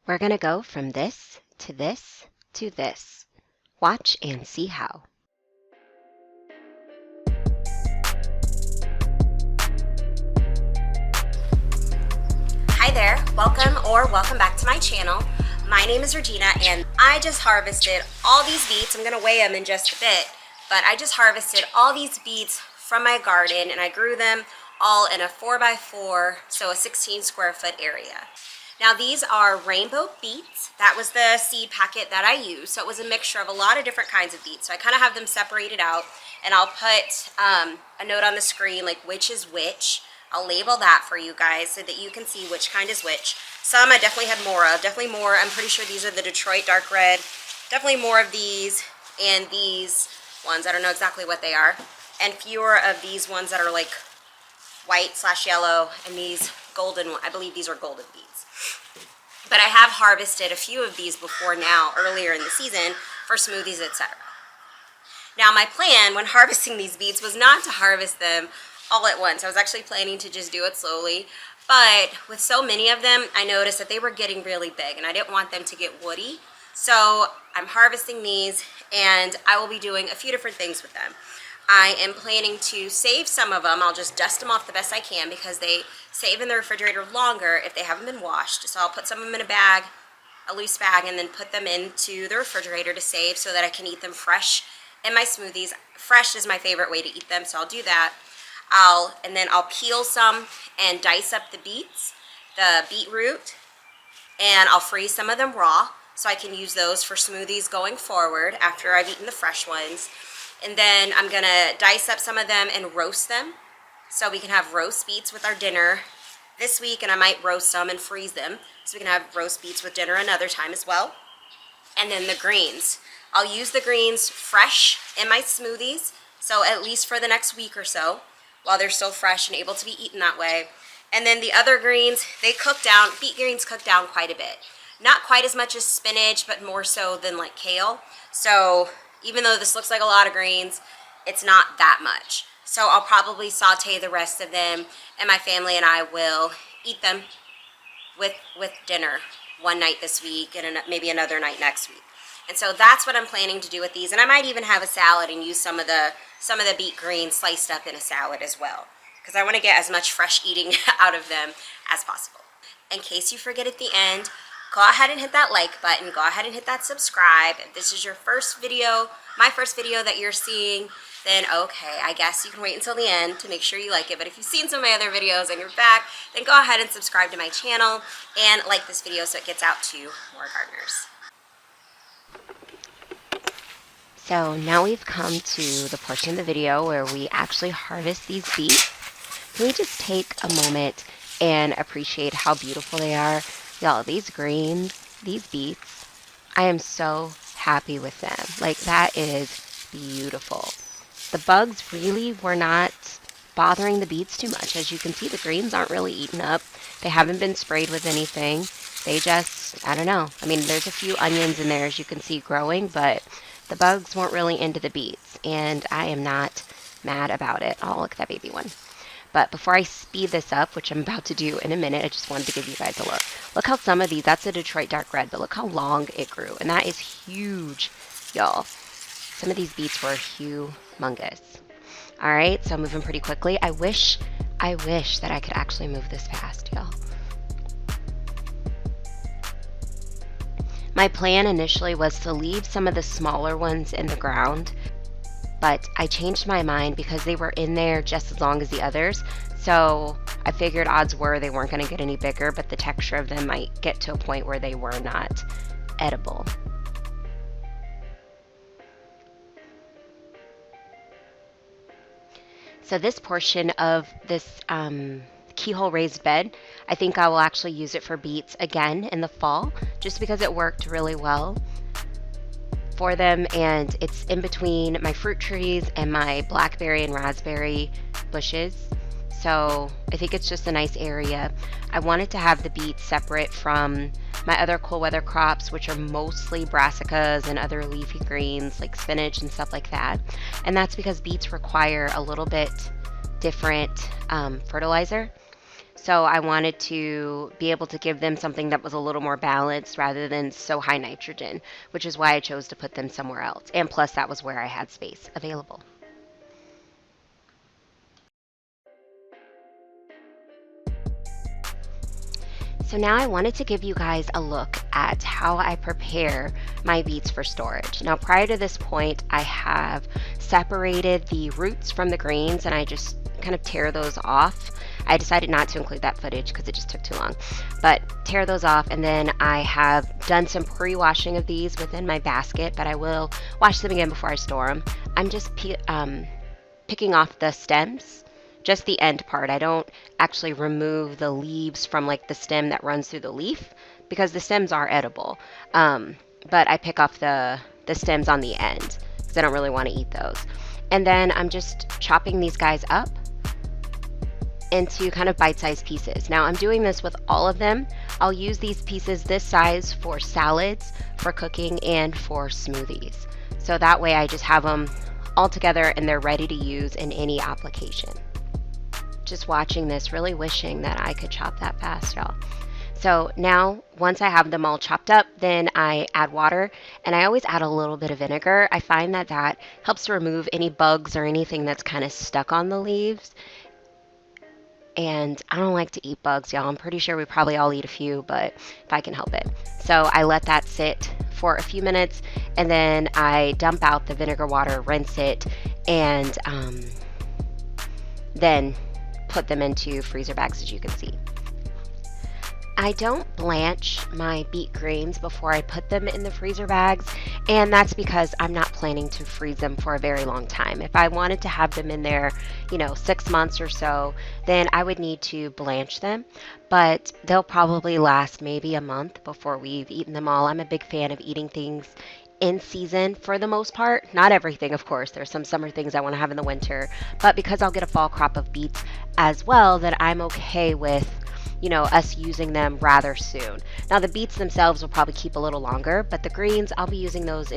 We're going to go from this to this to this. Watch and see how. Hi there, welcome back to my channel. My name is Regina and I just harvested all these beets. I'm gonna weigh them in just a bit, but I just harvested all these beets from my garden and I grew them all in a 4x4, so a 16 square foot area. Now these are rainbow beets. That was the seed packet that I used. So it was a mixture of a lot of different kinds of beets. So I kind of have them separated out and I'll put a note on the screen like which is which. I'll label that for you guys so that you can see which kind is which. Some I definitely had more of, definitely more. I'm pretty sure these are the Detroit dark red. Definitely more of these and these ones. I don't know exactly what they are. And fewer of these ones that are like white/yellow and these golden, I believe these are golden beets. But I have harvested a few of these before now, earlier in the season, for smoothies, etc. Now my plan when harvesting these beets was not to harvest them all at once. I was actually planning to just do it slowly, but with so many of them, I noticed that they were getting really big and I didn't want them to get woody. So I'm harvesting these and I will be doing a few different things with them. I am planning to save some of them. I'll just dust them off the best I can because they save in the refrigerator longer if they haven't been washed. So I'll put some of them in a bag, a loose bag, and then put them into the refrigerator to save so that I can eat them fresh in my smoothies. Fresh is my favorite way to eat them, so I'll do that. And then I'll peel some and dice up the beets, the beetroot, and I'll freeze some of them raw so I can use those for smoothies going forward after I've eaten the fresh ones. And then I'm gonna dice up some of them and roast them so we can have roast beets with our dinner this week, and I might roast some and freeze them so we can have roast beets with dinner another time as well. And then the greens. I'll use the greens fresh in my smoothies, so at least for the next week or so, while they're still fresh and able to be eaten that way. And then the other greens, they cook down, beet greens cook down quite a bit. Not quite as much as spinach, but more so than like kale. So even though this looks like a lot of greens, it's not that much. So I'll probably saute the rest of them and my family and I will eat them with dinner one night this week and maybe another night next week. And so that's what I'm planning to do with these. And I might even have a salad and use some of the beet greens sliced up in a salad as well, because I want to get as much fresh eating out of them as possible. In case you forget at the end, go ahead and hit that like button. Go ahead and hit that subscribe. If this is your first video, my first video that you're seeing, then okay, I guess you can wait until the end to make sure you like it. But if you've seen some of my other videos and you're back, then go ahead and subscribe to my channel and like this video so it gets out to more gardeners. So now we've come to the portion of the video where we actually harvest these beets. Can we just take a moment and appreciate how beautiful they are? Y'all, these greens, these beets, I am so happy with them. Like, that is beautiful. The bugs really were not bothering the beets too much. As you can see, the greens aren't really eaten up. They haven't been sprayed with anything. They just, I don't know. I mean, there's a few onions in there, as you can see, growing, but the bugs weren't really into the beets, and I am not mad about it. Oh, look at that baby one. But before I speed this up, which I'm about to do in a minute, I just wanted to give you guys a look. Look how some of these, that's a Detroit dark red, but look how long it grew. And that is huge, y'all. Some of these beets were humongous. All right, so I'm moving pretty quickly. I wish that I could actually move this fast, y'all. My plan initially was to leave some of the smaller ones in the ground, but I changed my mind because they were in there just as long as the others. So I figured odds were they weren't going to get any bigger, but the texture of them might get to a point where they were not edible. So this portion of this keyhole raised bed, I think I will actually use it for beets again in the fall, just because it worked really well for them, and it's in between my fruit trees and my blackberry and raspberry bushes. So I think it's just a nice area. I wanted to have the beets separate from my other cool weather crops, which are mostly brassicas and other leafy greens like spinach and stuff like that. And that's because beets require a little bit different fertilizer. So I wanted to be able to give them something that was a little more balanced rather than so high nitrogen, which is why I chose to put them somewhere else. And plus, that was where I had space available. So now I wanted to give you guys a look at how I prepare my beets for storage. Now prior to this point, I have separated the roots from the greens and I just kind of tear those off. I decided not to include that footage because it just took too long, but tear those off, and then I have done some pre-washing of these within my basket, but I will wash them again before I store them. I'm just picking off the stems, just the end part. I don't actually remove the leaves from like the stem that runs through the leaf because the stems are edible. But I pick off the stems on the end because I don't really want to eat those. And then I'm just chopping these guys up into kind of bite-sized pieces. Now I'm doing this with all of them. I'll use these pieces this size for salads, for cooking, and for smoothies. So that way I just have them all together and they're ready to use in any application. Just watching this, really wishing that I could chop that fast, y'all. So now, once I have them all chopped up, then I add water, and I always add a little bit of vinegar. I find that that helps to remove any bugs or anything that's kind of stuck on the leaves. And I don't like to eat bugs, y'all. I'm pretty sure we probably all eat a few, but if I can help it. So I let that sit for a few minutes, and then I dump out the vinegar water, rinse it, and then put them into freezer bags, as you can see. I don't blanch my beet greens before I put them in the freezer bags, and that's because I'm not planning to freeze them for a very long time. If I wanted to have them in there, 6 months or so, then I would need to blanch them, but they'll probably last maybe a month before we've eaten them all. I'm a big fan of eating things in season for the most part. Not everything, of course. There's some summer things I want to have in the winter, but because I'll get a fall crop of beets as well, then I'm okay with us using them rather soon. Now the beets themselves will probably keep a little longer, but the greens, I'll be using those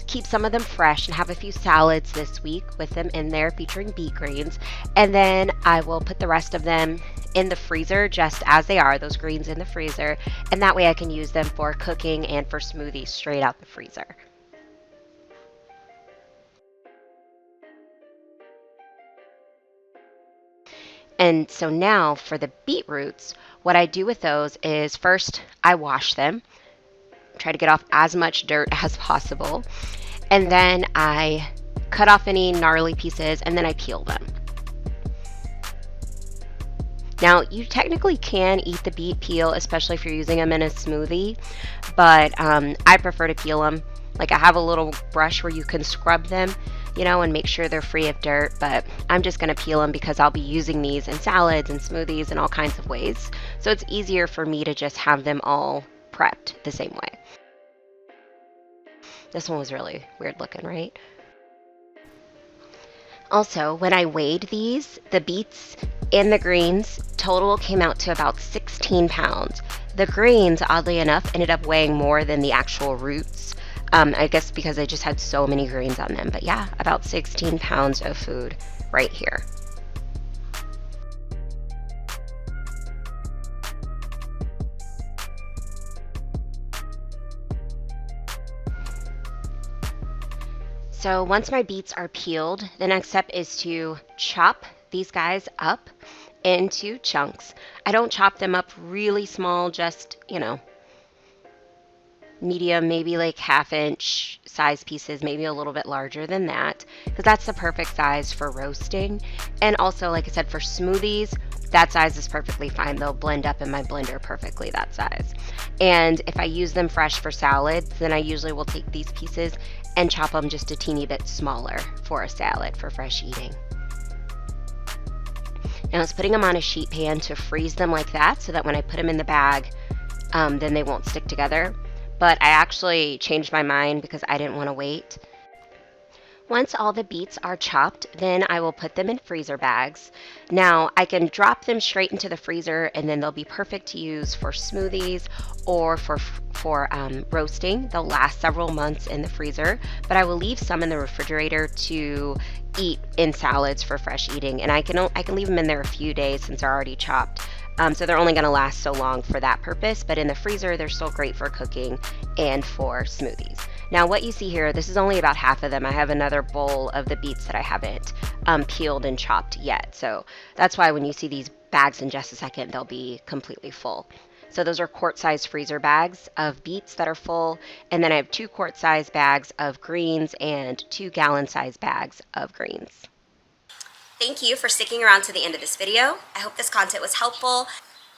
keep some of them fresh and have a few salads this week with them in there featuring beet greens, and then I will put the rest of them in the freezer just as they are, those greens in the freezer, and that way I can use them for cooking and for smoothies straight out the freezer. And so now for the beetroots, what I do with those is first I wash them, try to get off as much dirt as possible, and then I cut off any gnarly pieces and then I peel them. Now you technically can eat the beet peel, especially if you're using them in a smoothie, but I prefer to peel them. Like I have a little brush where you can scrub them, and make sure they're free of dirt, but I'm just going to peel them because I'll be using these in salads and smoothies and all kinds of ways. So it's easier for me to just have them all prepped the same way. This one was really weird looking, right? Also, when I weighed these, the beets and the greens total came out to about 16 pounds. The greens, oddly enough, ended up weighing more than the actual roots. I guess because I just had so many greens on them. But yeah, about 16 pounds of food right here. So once my beets are peeled, the next step is to chop these guys up into chunks. I don't chop them up really small, just, medium, maybe like 1/2 inch size pieces, maybe a little bit larger than that, because that's the perfect size for roasting. And also, like I said, for smoothies, that size is perfectly fine. They'll blend up in my blender perfectly that size. And if I use them fresh for salads, then I usually will take these pieces and chop them just a teeny bit smaller for a salad for fresh eating. Now I was putting them on a sheet pan to freeze them like that so that when I put them in the bag, then they won't stick together. But I actually changed my mind because I didn't want to wait. Once all the beets are chopped, then I will put them in freezer bags. Now I can drop them straight into the freezer and then they'll be perfect to use for smoothies or for roasting. They'll last several months in the freezer, but I will leave some in the refrigerator to eat in salads for fresh eating, and I can leave them in there a few days since they're already chopped. So they're only going to last so long for that purpose, but in the freezer, they're still great for cooking and for smoothies. Now, what you see here, this is only about half of them. I have another bowl of the beets that I haven't peeled and chopped yet. So that's why when you see these bags in just a second, they'll be completely full. So those are quart-size freezer bags of beets that are full, and then I have 2 quart-size bags of greens and 2 gallon-size bags of greens. Thank you for sticking around to the end of this video. I hope this content was helpful.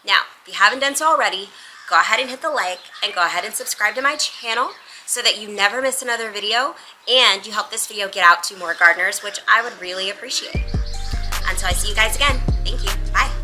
Now, if you haven't done so already, go ahead and hit the like and go ahead and subscribe to my channel so that you never miss another video and you help this video get out to more gardeners, which I would really appreciate. Until I see you guys again, thank you. Bye.